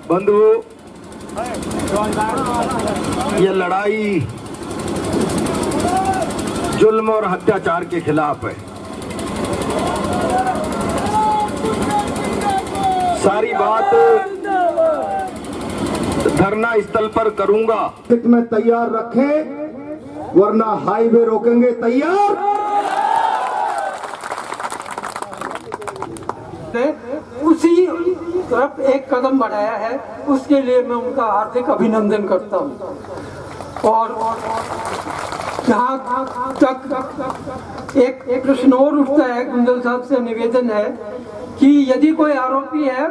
बंधुओं, ये लड़ाई जुल्म और अत्याचार के खिलाफ है। सारी बात धरना स्थल पर करूंगा। में तैयार रखें वरना हाईवे रोकेंगे। तैयार? उसी तरफ एक कदम बढ़ाया है, उसके लिए मैं उनका हार्दिक अभिनंदन करता हूं। और जहां तक एक प्रश्न और उठता है, कुंदल साहब से निवेदन है कि यदि कोई आरोपी है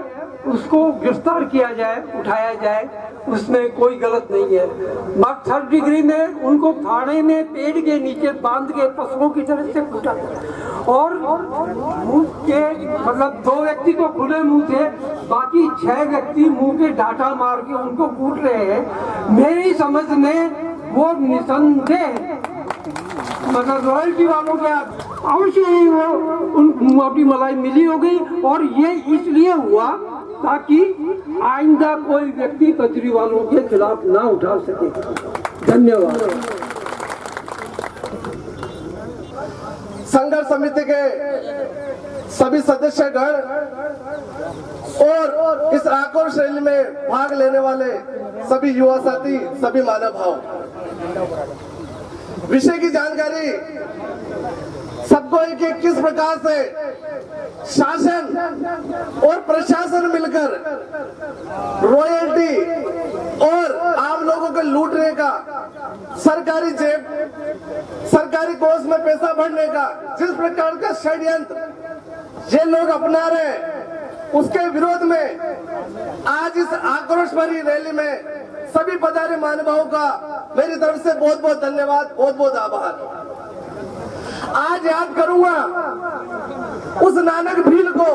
उसको गिरफ्तार किया जाए, उठाया जाए, उसमें कोई गलत नहीं है। बट थर्ड डिग्री में उनको थाने में पेड़ के नीचे बांध के पशुओं की तरह से कूटा और मुंह के मतलब 2 व्यक्ति को खुले मुंह थे, बाकी 6 व्यक्ति मुंह के डांटा मार के उनको कूट रहे हैं। मेरी समझ में वो निसंदेह मतलब रॉयल्टी वालों के अवश्य ही वो उन मोटी मलाई मिली होगी और ये इसलिए हुआ ताकि आइंदा कोई व्यक्ति केजरीवालों के खिलाफ ना उठा सके। धन्यवाद। संघर्ष समिति के सभी सदस्यगण और इस आक्रोश रैली में भाग लेने वाले सभी युवा साथी, सभी मानव भाव, विषय की जानकारी सबको है कि किस प्रकार से शासन और प्रशासन मिलकर रॉयल्टी और आम लोगों को लूटने का, सरकारी जेब, सरकारी कोष में पैसा भरने का जिस प्रकार का षड्यंत्र ये लोग अपना रहे हैं, उसके विरोध में आज इस आक्रोश भरी रैली में सभी पधारे महानुभावों का मेरी तरफ से बहुत बहुत धन्यवाद, बहुत बहुत आभार। आज याद करूंगा उस नानक भील को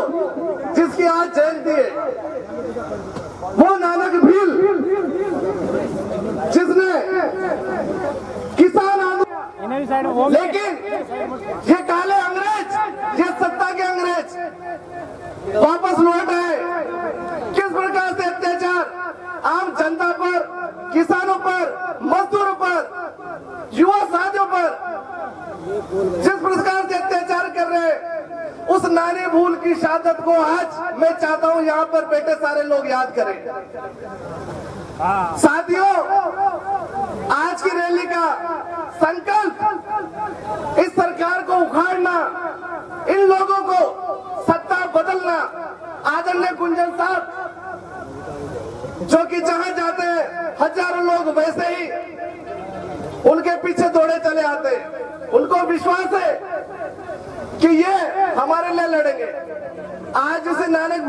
जिसकी आज जयंती है। वो नानक भील जिसने किसान आंदोलन, लेकिन ये काले अंग्रेज, ये सत्ता के अंग्रेज वापस लौट आए। किस प्रकार से अत्याचार आम जनता पर, किसानों पर, मजदूरों पर, युवा साथियों पर जिस प्रकार से अत्याचार कर रहे, उस नानी भूल की शहादत को आज मैं चाहता हूं यहाँ पर बैठे सारे लोग याद करें। साथियों, आज की रैली का संकल्प इस सरकार को उखाड़ना, इन लोगों को सत्ता बदलना। आदरणीय गुंजन साहब जो कि जहां जाते हैं हजारों लोग वैसे ही उनके पीछे दौड़े चले आते हैं। उनको विश्वास है कि ये हमारे लिए लड़ेंगे। आज इसे नानक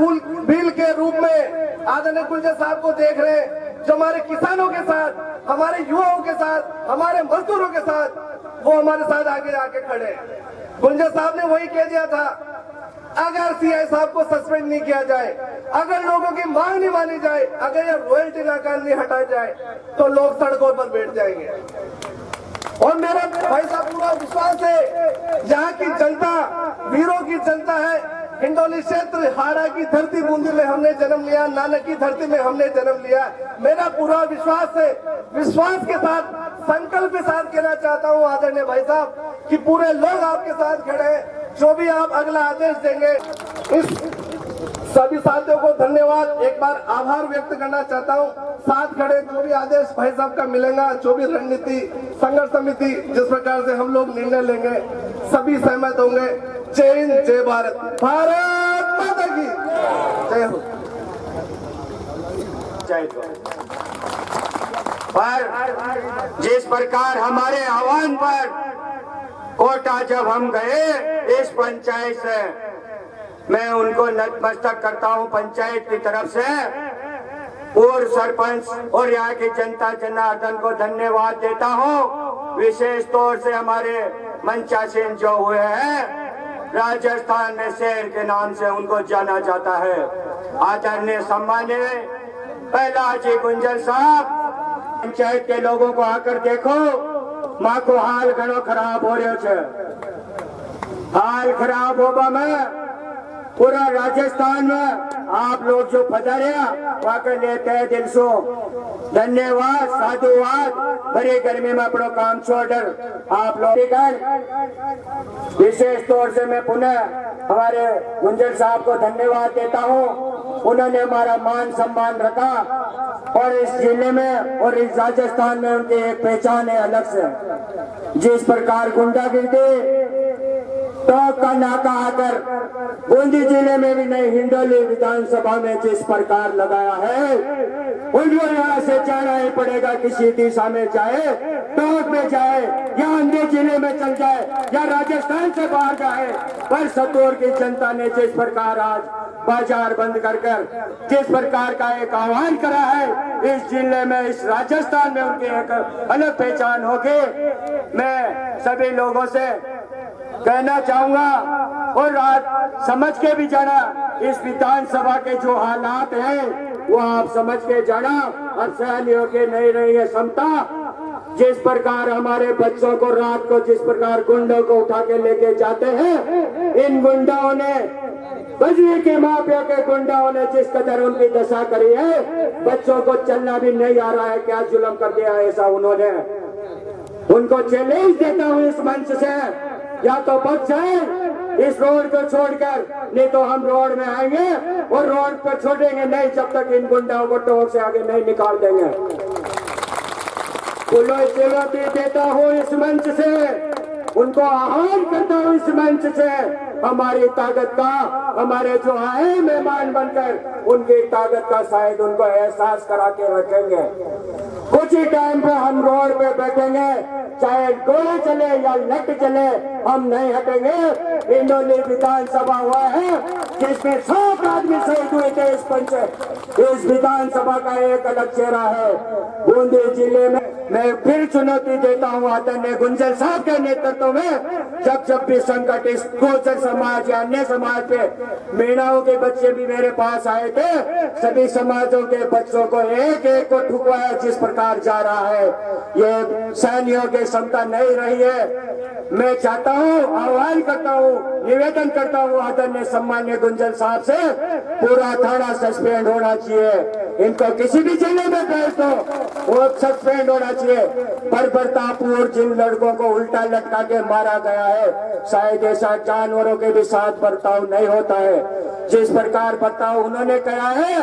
भील के रूप में आदरणीय गुंजन साहब को देख रहे हैं, जो हमारे किसानों के साथ, हमारे युवाओं के साथ, हमारे मजदूरों के साथ, वो हमारे साथ आगे आके खड़े हैं। गुंजन साहब ने वही कह दिया था, अगर सीआई साहब को सस्पेंड नहीं किया जाए, अगर लोगों की मांग नहीं मानी जाए, अगर ये रॉयल्टी नाकाम नहीं हटाया जाए, तो लोग सड़कों पर बैठ जाएंगे। और मेरा भाई साहब पूरा विश्वास है, यहाँ की जनता वीरों की जनता है। हिंडोली क्षेत्र, हाड़ा की धरती, बूंदी में हमने जन्म लिया, नानक की धरती में हमने जन्म लिया। मेरा पूरा विश्वास है, विश्वास के साथ, संकल्प के साथ कहना चाहता हूँ आदरणीय भाई साहब कि पूरे लोग आपके साथ खड़े हैं। जो भी आप अगला आदेश देंगे, इस सभी साथियों को धन्यवाद, एक बार आभार व्यक्त करना चाहता हूँ। साथ खड़े जो भी आदेश भाई साहब का मिलेगा, जो भी रणनीति, संघर्ष समिति जिस प्रकार से हम लोग निर्णय लेंगे, सभी सहमत होंगे। जय हिंद, जय भारत, भारत माता की जय हो। पर जिस प्रकार हमारे आह्वान पर कोटा जब हम गए इस पंचायत से, मैं उनको नतमस्तक करता हूं पंचायत की तरफ से, पूर्व सरपंच और यहाँ की जनता जनार्दन को धन्यवाद देता हूं। विशेष तौर से हमारे मंचासीन जो हुए हैं, राजस्थान में शेर के नाम से उनको जाना जाता है। आदरणीय सम्मानीय पहला जी गुंजन साहब, पंचायत के लोगों को आकर देखो, माँ को हाल घणो खराब हो रहा है। हाल खराब होगा में पूरा राजस्थान में आप लोग जो पधारिया वहाँ के लिए तय दिल से धन्यवाद, साधुवाद। बड़ी गर्मी में अपना काम छोड़कर आप लोग विशेष तौर से मैं पुनः हमारे गुंजन साहब को धन्यवाद देता हूँ। उन्होंने हमारा मान सम्मान रखा और इस जिले में और इस राजस्थान में उनकी एक पहचान है अलग से। जिस प्रकार गुंडागिर्दी तो का नाका आकर बूंदी जिले में भी नहीं, हिंडोली विधानसभा में जिस प्रकार लगाया है, उनको यहाँ से जाना ही पड़ेगा। किसी दिशा में जाए, टोक में जाए, या अन्य जिले में चल जाए, या राजस्थान से बाहर जाए, पर सतोर की जनता ने जिस प्रकार आज बाजार बंद कर जिस प्रकार का एक आह्वान करा है, इस जिले में, इस राजस्थान में उनकी एक अलग पहचान होगी। मैं सभी लोगों से कहना चाहूंगा और आज समझ के भी जाना, इस विधानसभा के जो हालात हैं वो आप समझ के जाना। अब सहन होके नहीं रही है क्षमता। जिस प्रकार हमारे बच्चों को रात को जिस प्रकार गुंडों को उठा के लेके जाते हैं, इन गुंडाओं ने, बजरी के माफिया के गुंडाओं ने जिस कदर उनकी दशा करी है, बच्चों को चलना भी नहीं आ रहा है। क्या जुल्म कर दिया ऐसा उन्होंने। उनको चैलेंज देता हूँ इस मंच से, या तो बच जाए इस रोड को छोड़कर, नहीं तो हम रोड में आएंगे और रोड पर छोड़ेंगे नहीं जब तक इन गुंडाओं को टोक से आगे नहीं निकाल देंगे। चुनौती देता हूँ इस मंच से, उनको आह्वान करता हूँ इस मंच से, हमारी ताकत का, हमारे जो आए मेहमान बनकर उनकी ताकत का शायद उनको एहसास करा के रखेंगे। कुछ ही टाइम पे हम रोड पे बैठेंगे, चाहे गोले चले या लट चले, हम नहीं हटेंगे। हिंडोली विधानसभा हुआ है जिसमें 100 आदमी शहीद हुए थे। इस पंचायत, इस विधानसभा का एक अलग चेहरा है। बूंदी जिले में मैं फिर चुनौती देता हूँ आदरणीय गुंजन साहब के नेतृत्व में, जब भी संकट इस गोचर समाज या अन्य समाज पे, मीणाओं के बच्चे भी मेरे पास आए थे, सभी समाजों के बच्चों को एक एक को ठुकवाया जिस प्रकार जा रहा है, ये सहनियों की क्षमता नहीं रही है। मैं चाहता हूँ, आह्वान करता हूँ, निवेदन करता हूँ आदरणीय सम्मान्य गुंजन साहब से, पूरा थाना सस्पेंड होना चाहिए। इनको किसी भी जिले में भेज दो, वो सस्पेंड होना चाहिए। पर प्रतापपुर जिन लड़कों को उल्टा लटका के मारा गया है, शायद ऐसा जानवरों के भी साथ बर्ताव नहीं होता है। जिस प्रकार बर्ताव उन्होंने करा है,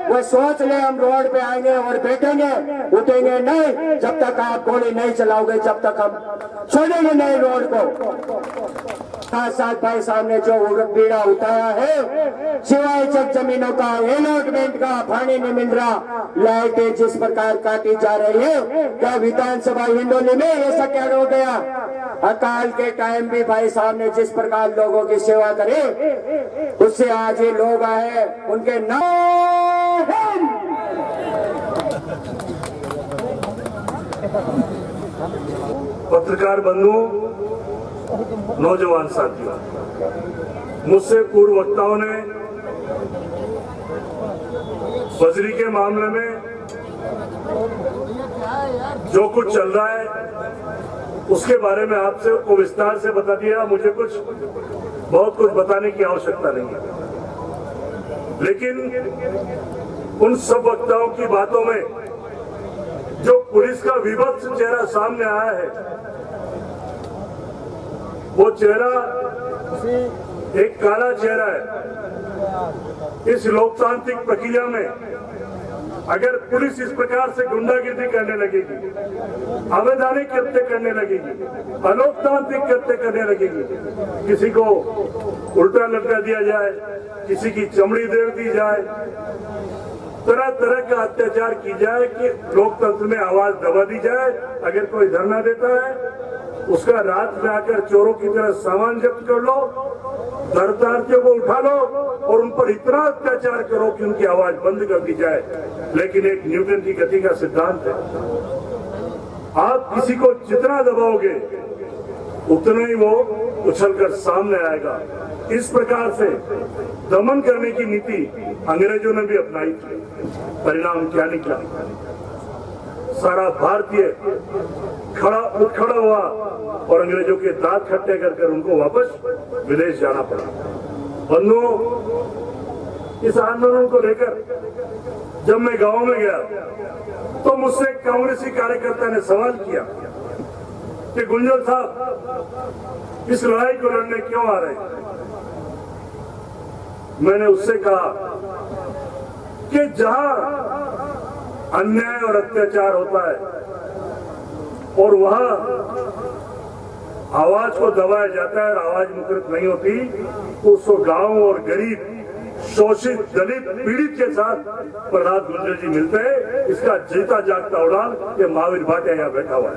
वो सोच ले हम रोड पे आएंगे और बैठेंगे, उठेंगे नहीं जब तक आप गोली नहीं चलाओगे, जब तक हम छोड़ेंगे नहीं रोड को। साथ साथ भाई साहब ने जो बीड़ा उठाया है, सिवाय चक जमीनों का, अलॉटमेंट का, पानी नहीं मिल रहा, लाइटें जिस प्रकार काटी जा रही है, क्या विधानसभा हिंडोली में ऐसा क्या हो गया? अकाल के टाइम भी भाई साहब ने जिस प्रकार लोगों की सेवा करी, उससे आज ये लोग आए, उनके नाम पत्रकार बंधुओं, नौजवान साथियों, मुझसे पूर्व वक्ताओं ने बजरी के मामले में जो कुछ चल रहा है उसके बारे में आपसे को विस्तार से बता दिया। मुझे बहुत कुछ बताने की आवश्यकता नहीं है, लेकिन उन सब वक्ताओं की बातों में जो पुलिस का विभत्स चेहरा सामने आया है, वो चेहरा एक काला चेहरा है। इस लोकतांत्रिक प्रक्रिया में अगर पुलिस इस प्रकार से गुंडागिर्दी करने लगेगी, अवैधानिक कृत्य करने लगेगी, अलोकतांत्रिक कृत्य करने लगेगी, किसी को उल्टा लटका दिया जाए, किसी की चमड़ी देड़ दी जाए, तरह तरह का अत्याचार की जाए कि लोकतंत्र में आवाज दबा दी जाए, अगर कोई धरना देता है उसका रात में आकर चोरों की तरह सामान जब्त कर लो, दरदार्थियों को उठा लो और उन पर इतना अत्याचार करो कि उनकी आवाज बंद कर दी जाए। लेकिन एक न्यूटन की गति का सिद्धांत है, आप किसी को जितना दबाओगे उतना ही वो उछलकर सामने आएगा। इस प्रकार से दमन करने की नीति अंग्रेजों ने भी अपनाई थी। परिणाम क्या निकला? सारा भारतीय खड़ा हुआ और अंग्रेजों के दांत खट्टे कर उनको वापस विदेश जाना पड़ा। बंधुओं, इस आंदोलन को लेकर जब मैं गांव में गया तो मुझसे एक कांग्रेसी कार्यकर्ता ने सवाल किया कि गुंजल साहब इस लड़ाई को लड़ने क्यों आ रहे हैं? मैंने उससे कहा कि जहां अन्याय और अत्याचार होता है और वहां आवाज को दबाया जाता है और आवाज मुखरित नहीं होती, उसको गांव और गरीब, शोषित, दलित, पीड़ित के साथ प्रहलाद गुंजल जी मिलते हैं। इसका जीता जागता उड़ान ये महावीर भाटिया यहाँ बैठा हुआ है।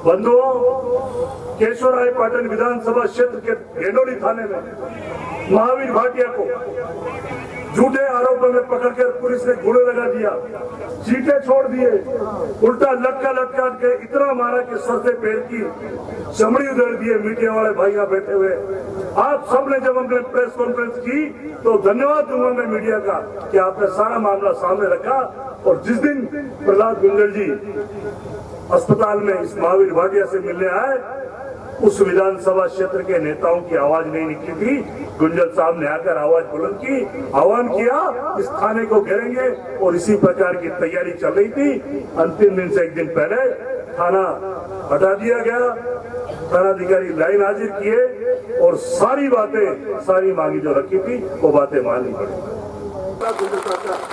बंधुओं, केशवराय पाटन विधानसभा क्षेत्र के गेंडोली थाने में महावीर भाटिया को झूठे आरोपों में पकड़कर पुलिस ने गोले लगा दिया, चीटे छोड़ दिए, उल्टा लटका के इतना मारा कि सर से पैर की चमड़ी उधेड़ दिए। मीडिया वाले भाई यहाँ बैठे हुए, आप सबने जब हमने प्रेस कॉन्फ्रेंस की तो धन्यवाद दूंगा मैं मीडिया का कि आपने सारा मामला सामने रखा। और जिस दिन प्रहलाद गुंजल जी अस्पताल में इस महावीर भाटिया से मिलने आए, उस विधानसभा क्षेत्र के नेताओं की आवाज नहीं निकली थी। गुंजल साहब ने आकर आवाज बुलंद की, आह्वान किया, इस थाने को घेरेंगे और इसी प्रकार की तैयारी चल रही थी। अंतिम दिन से एक दिन पहले थाना हटा दिया गया, थानाधिकारी लाइन हाजिर किए और सारी मांगी जो रखी थी वो बातें माननी पड़ी।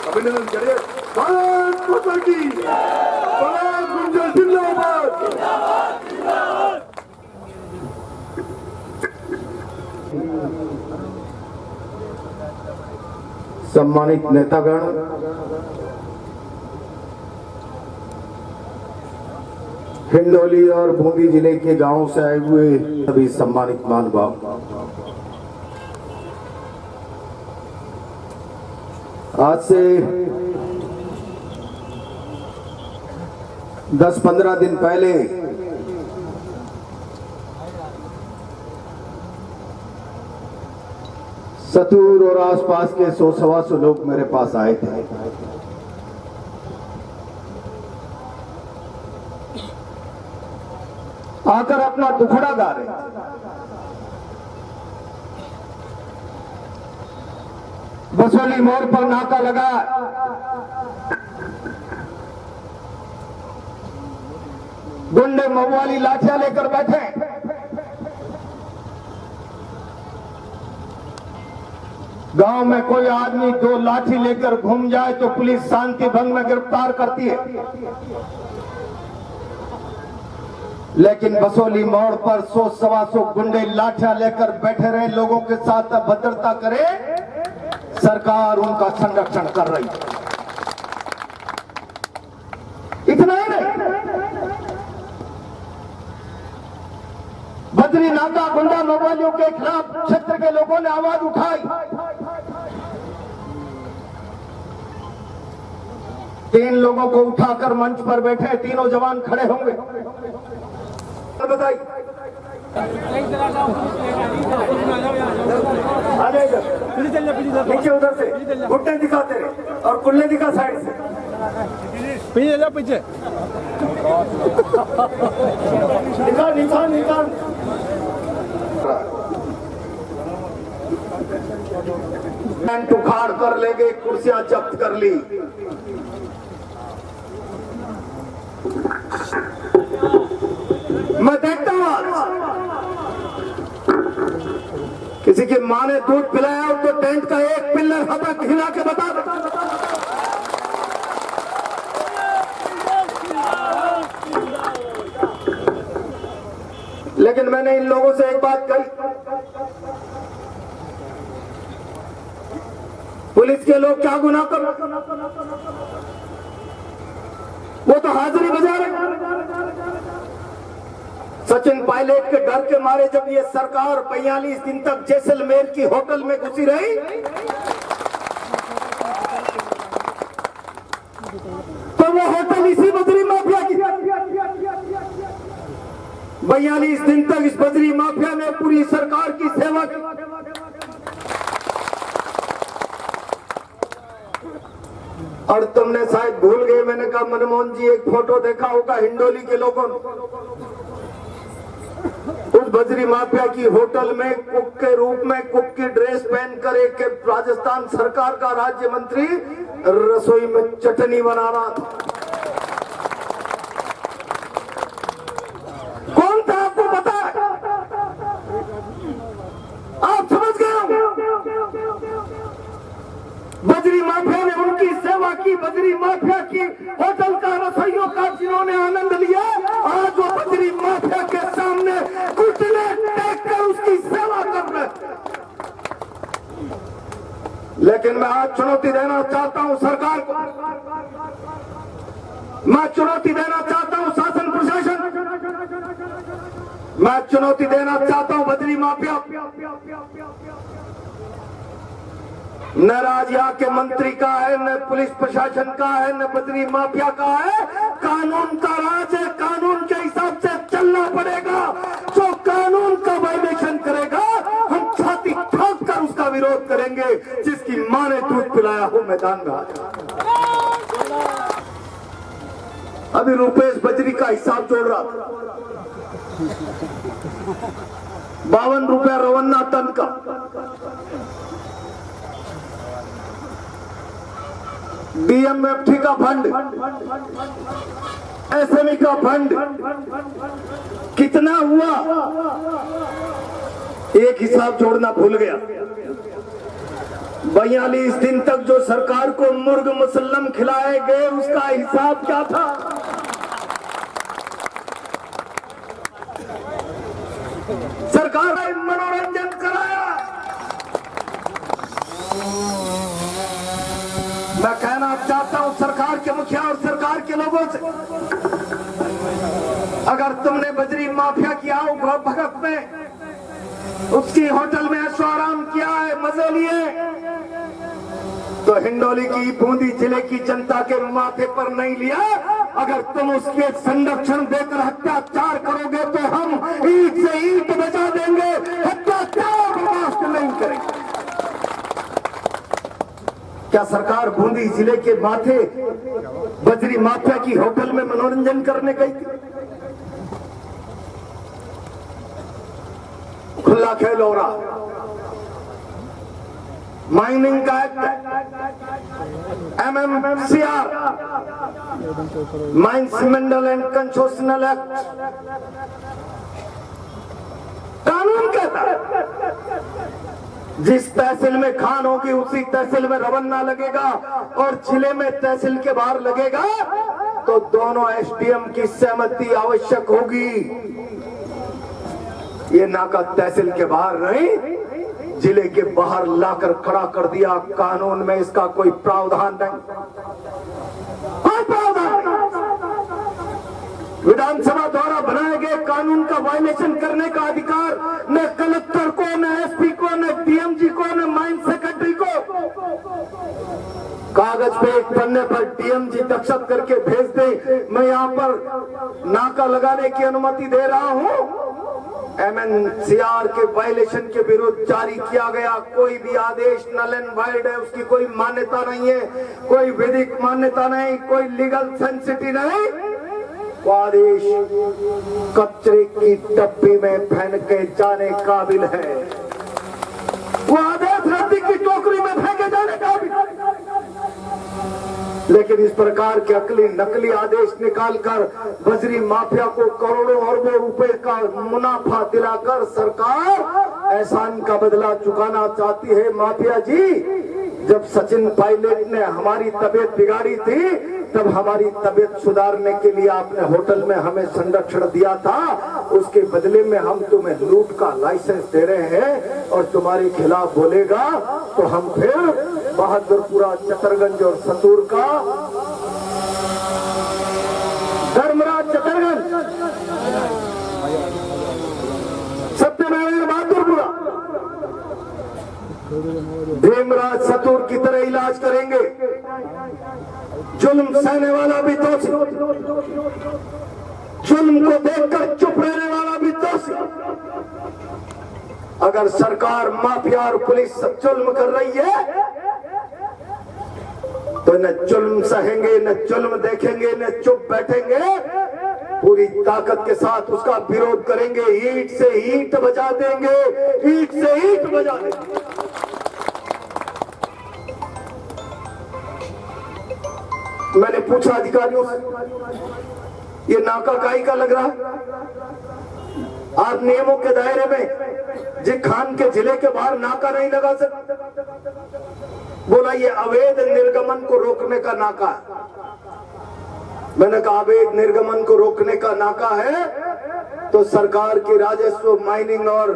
अभिनंदन करिए। भारत माता की जय, गुंजल जिंदाबाद। सम्मानित नेतागण, हिंडोली और बूंदी जिले के गांवों से आए हुए सभी सम्मानित महानुभाव, आज से 10-15 दिन पहले सतूर और आसपास के 100-125 लोग मेरे पास आए थे। आकर अपना दुखड़ा गा रहे थे। बसोली मोड़ पर नाका लगा, गुंडे महुआली लाठियां लेकर बैठे। गांव में कोई आदमी दो लाठी लेकर घूम जाए तो पुलिस शांति भंग में गिरफ्तार करती है, लेकिन बसोली मोड़ पर 100-125 गुंडे लाठियां लेकर बैठे रहे, लोगों के साथ अभद्रता करे, सरकार उनका संरक्षण कर रही है। इतना ही नहीं, बद्री नाका गुंडा मवालियों के खिलाफ क्षेत्र के लोगों ने आवाज उठाई। 3 लोगों को उठाकर मंच पर बैठे, तीनों जवान खड़े होंगे। बताइए, आ जाए इधर, नीचे उधर से घुटने दिखाते रहे और कुल्ले दिखा साइड से। पीछे जा, पीछे निकाल। टेंट उखाड़ कर ले गए, कुर्सियां जब्त कर ली। मैं देखता हूं किसी की मां ने दूध पिलाया हो तो टेंट का एक पिल्लर हटक हिला के बता दे। लेकिन मैंने इन लोगों से एक बात कही, पुलिस के लोग क्या गुनाह कर, वो तो हाजिरी बजा रहे। सचिन पायलट के डर के मारे जब ये सरकार 45 दिन तक जैसलमेर की होटल में घुसी रही, तो वो होटल इसी बद्री माफिया की। 42 दिन तक इस बद्री माफिया ने पूरी सरकार की सेवा की। और तुमने शायद भूल गए, मैंने कहा मनमोहन जी एक फोटो देखा होगा हिंडोली के लोगों ने, उस बजरी माफिया की होटल में कुक के रूप में, कुक की ड्रेस पहन कर एक राजस्थान सरकार का राज्य मंत्री रसोई में चटनी बना रहा था। कौन था आपको पता है? आप समझ गए हो? बजरी माफिया ने उनकी सेवा की, बजरी माफिया की होटल का, रसोइयों का जिन्होंने आनंद लिया, आज वो बजरी माफिया के सामने घुटने टेक कर उसकी सेवा कर रहे। लेकिन मैं आज चुनौती देना चाहता हूं सरकार को, मैं चुनौती देना चाहता हूं शासन प्रशासन, मैं चुनौती देना चाहता हूं बजरी माफिया। न राज यहाँ के मंत्री का है, न पुलिस प्रशासन का है, न बजरी माफिया का है। कानून का राज है, कानून के हिसाब से चलना पड़ेगा। जो कानून का वायलेशन करेगा हम छाती ठोक कर उसका विरोध करेंगे। जिसकी मां ने दूध पिलाया हो मैदान में आ जाए। अभी रुपेश बजरी का हिसाब जोड़ रहा था, 52 रुपया रवन्ना टन का। बीएमएफटी का फंड, एसएमई का फंड कितना हुआ, एक हिसाब जोड़ना भूल गया। 42 दिन तक जो सरकार को मुर्ग मुसल्लम खिलाए गए उसका हिसाब क्या था? सरकार ने मनोरंजन कराया। मैं कहना चाहता हूं सरकार के मुखिया और सरकार के लोगों से, अगर तुमने बजरी माफिया की आओ भगत में उसकी होटल में ऐशो आराम किया है, मजे लिए, तो हिंडोली की बूंदी जिले की जनता के माथे पर नहीं लिया। अगर तुम उसके संरक्षण देकर अत्याचार करोगे तो हम ईंट से ईंट बचा देंगे, अत्याचार बर्दाश्त नहीं करेंगे। क्या सरकार बूंदी जिले के माथे बजरी माफिया की होटल में मनोरंजन करने गई थी? खुला खेल हो रहा। माइनिंग का act, MMCR, mines mineral and concessional act, कानून कहता है जिस तहसील में खान होगी उसी तहसील में रवन्ना लगेगा, और जिले में तहसील के बाहर लगेगा तो दोनों SDM की सहमति आवश्यक होगी। ये नाका तहसील के बाहर नहीं, जिले के बाहर लाकर खड़ा कर दिया। कानून में इसका कोई प्रावधान नहीं, कोई प्रावधान नहीं। विधानसभा द्वारा बनाए गए कानून का वायलेशन करने का अधिकार न कलेक्टर को, न SP को, न DMG को, न माइंस सेक्रेटरी को। कागज पे एक पन्ने पर DMG दस्तखत करके भेज दे, मैं यहाँ पर नाका लगाने की अनुमति दे रहा हूँ। MNCR के वायलेशन के विरुद्ध जारी किया गया कोई भी आदेश नल एंड वाइड है, उसकी कोई मान्यता नहीं है, कोई विधिक मान्यता नहीं, कोई लीगल सेंसिटी नहीं। वो आदेश कचरे की डब्बी में फेंक के जाने काबिल है, वो आदेश रद्दी की टोकरी में फेंके जाने काबिल। लेकिन इस प्रकार के अकली नकली आदेश निकालकर बजरी माफिया को करोड़ों अरबों रुपए का मुनाफा दिलाकर सरकार एहसान का बदला चुकाना चाहती है। माफिया जी, जब सचिन पायलट ने हमारी तबीयत बिगाड़ी थी तब हमारी तबीयत सुधारने के लिए आपने होटल में हमें संरक्षण दिया था, उसके बदले में हम तुम्हें लूट का लाइसेंस दे रहे हैं और तुम्हारे खिलाफ बोलेगा तो हम फिर बहादुरपुरा, चतरगंज और सतूर का धर्मराज चतरगंज, सत्यनारायण बहादुरपुरा, भीमराज सतूर की तरह इलाज करेंगे। जुल्म सहने वाला भी दोषी, जुल्म को देखकर चुप रहने वाला भी दोषी। अगर सरकार, माफिया और पुलिस जुल्म कर रही है तो न जुल्म सहेंगे, न जुल्म देखेंगे, न चुप बैठेंगे, पूरी ताकत के साथ उसका विरोध करेंगे। ईंट से ईंट बजा देंगे, ईंट से ईंट बजा देंगे। मैंने पूछा अधिकारियों से, ये नाका काई का लग रहा है? आप नियमों के दायरे में जी खान के जिले के बाहर नाका नहीं लगा सकते। बोला ये अवैध निर्गमन को रोकने का नाका है। मैंने कहा अवैध निर्गमन को रोकने का नाका है तो सरकार की राजस्व, माइनिंग और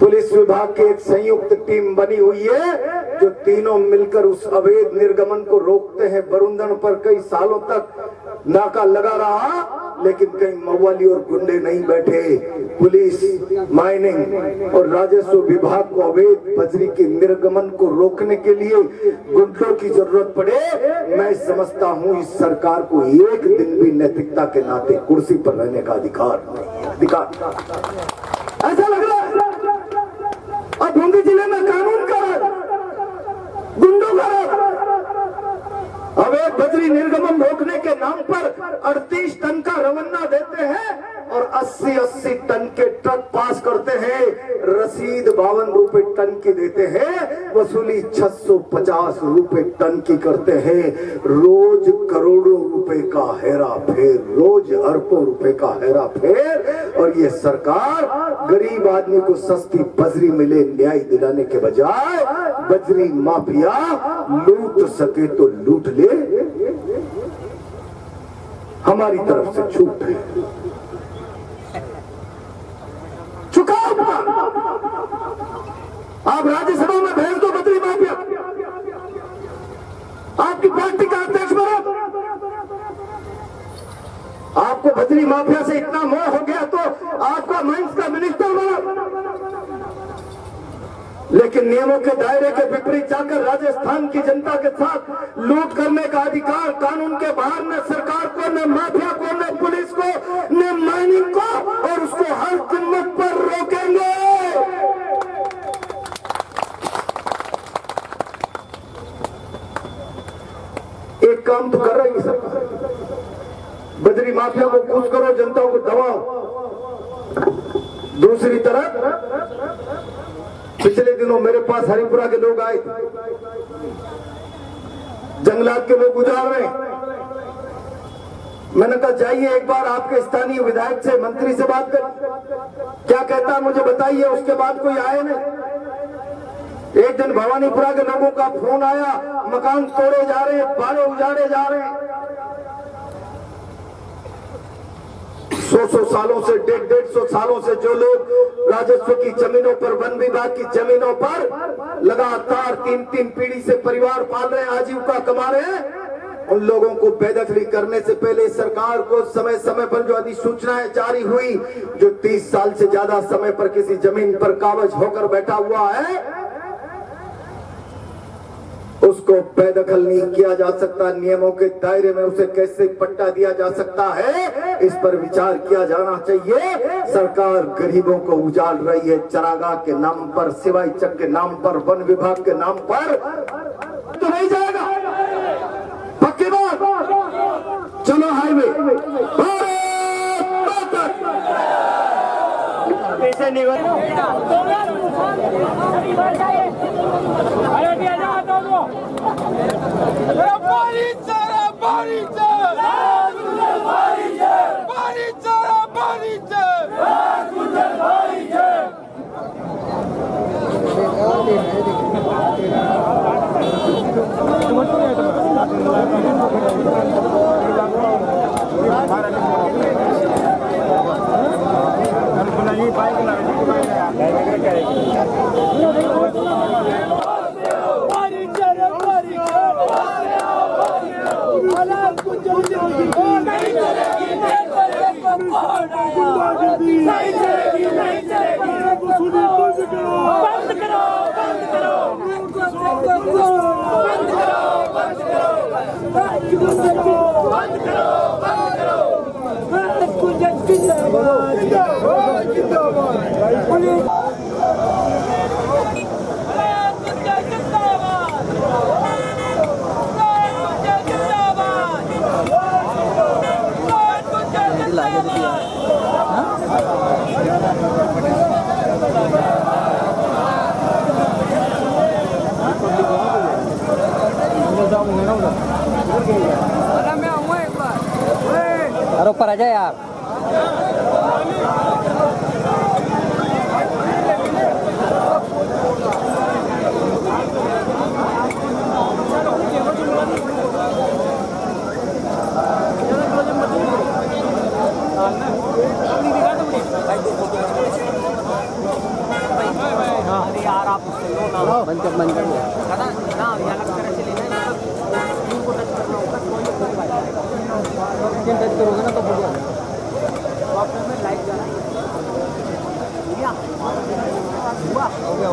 पुलिस विभाग की एक संयुक्त टीम बनी हुई है जो तीनों मिलकर उस अवैध निर्गमन को रोकते हैं। बरुंदन पर कई सालों तक नाका लगा रहा, लेकिन कहीं मवाली और गुंडे नहीं बैठे। पुलिस, माइनिंग और राजस्व विभाग को अवैध बजरी के निर्गमन को रोकने के लिए गुंडों की जरूरत पड़े। मैं समझता हूं इस सरकार को एक दिन भी नैतिकता के नाते कुर्सी पर रहने का अधिकार ऐसा लग रहा है। अब बूंदी जिले में कानून का राज, गुंडों का राज। अवैध बजरी निर्गमन रोकने के नाम पर 38 टन का रवन्ना देते हैं और 80-80 टन के ट्रक पास करते हैं। रसीद 52 रुपए टन की देते हैं, वसूली 650 रुपए टन की करते हैं। रोज करोड़ों रुपए का हेरा फेर, रोज अरबों रुपए का हेरा फेर। और ये सरकार गरीब आदमी को सस्ती बजरी मिले न्याय दिलाने के बजाय बजरी माफिया लूट सके तो लूट ले, हमारी तरफ से छूट है। चुकाओ, आप राज्यसभा में भेज दो बजरी माफिया, आपकी पार्टी का अध्यक्ष बनो। आपको बजरी माफिया से इतना मोह हो गया तो आपका माइंस का मिनिस्टर बना, लेकिन नियमों के दायरे के विपरीत जाकर राजस्थान की जनता के साथ लूट करने का अधिकार कानून के बाहर न सरकार को, न माफिया को, न पुलिस को, न माइनिंग को, और उसको हर कीमत पर रोकेंगे। एक काम तो कर रही है सरकार, बजरी माफिया को खुश करो, जनता को दबाओ। दूसरी तरफ पिछले दिनों मेरे पास हरिपुरा के लोग आए थे, जंगलात के लोग गुजार रहे। मैंने कहा जाइए एक बार आपके स्थानीय विधायक से, मंत्री से बात कर, क्या कहता है मुझे बताइए। उसके बाद कोई आए नहीं। एक दिन भवानीपुरा के लोगों का फोन आया, मकान तोड़े जा रहे हैं, बाड़े उजाड़े जा रहे हैं। 100 सालों से, 150 सालों से जो लोग राजस्व की जमीनों पर, वन विभाग की जमीनों पर लगातार 3-3 पीढ़ी से परिवार पाल रहे हैं, आजीविका कमा रहे हैं, उन लोगों को बेदखली करने से पहले सरकार को समय समय पर जो अधिसूचनाएं जारी हुई, जो 30 साल से ज्यादा समय पर किसी जमीन पर काबज होकर बैठा हुआ है, उसको बेदखल नहीं किया जा सकता। नियमों के दायरे में उसे कैसे पट्टा दिया जा सकता है, इस पर विचार किया जाना चाहिए। सरकार गरीबों को उजाड़ रही है, चरागाह के नाम पर, सिवाई चक के नाम पर, वन विभाग के नाम पर। तो नहीं जाएगा, पक्की बात। चलो हाईवे पैसे अरे ऊपर आ जाए आप। बंद कर टच करोगे ना तो बढ़िया में लाइट जा हो गया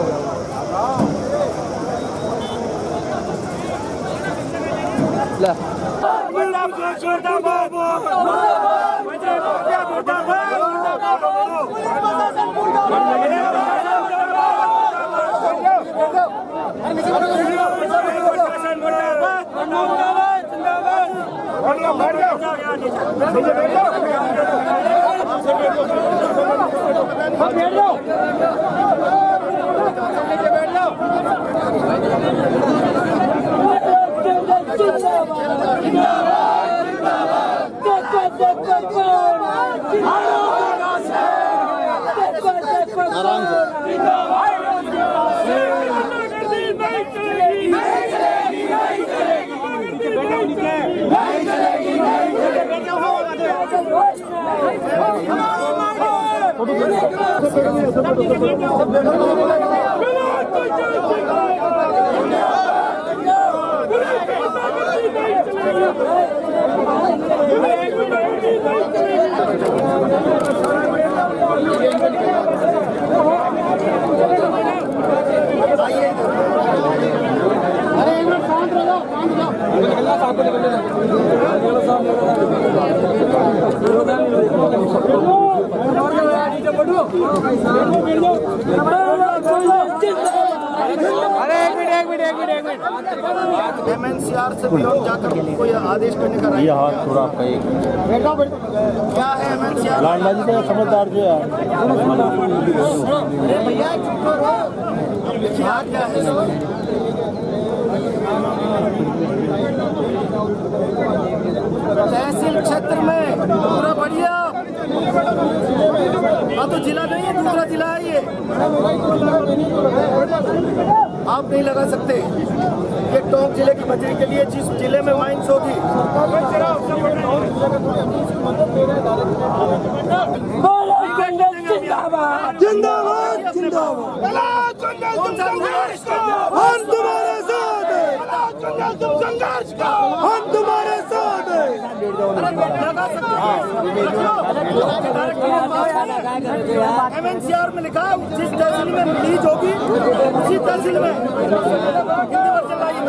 MNCR से बियॉन्ड जाकर उनको यह आदेश करने का ये हाथ थोड़ा आपका एक क्या है MNCR? लाडला जी का समझदार जो है तहसील क्षेत्र में पूरा बढ़िया। हाँ तो जिला नहीं है, दूसरा जिला है ये, आप नहीं लगा सकते। ये टोंक जिले की बजरी के लिए जिस जिले में माइंस होगी, जिंदाबाद जिंदाबाद हम तुम्हारे साथ हैं, हम तुम्हारे साथ हैं। MNCR में लिखा है, जिस तहसील में रिलीज होगी उसी तहसील में हिंदी वर्जन लाइए।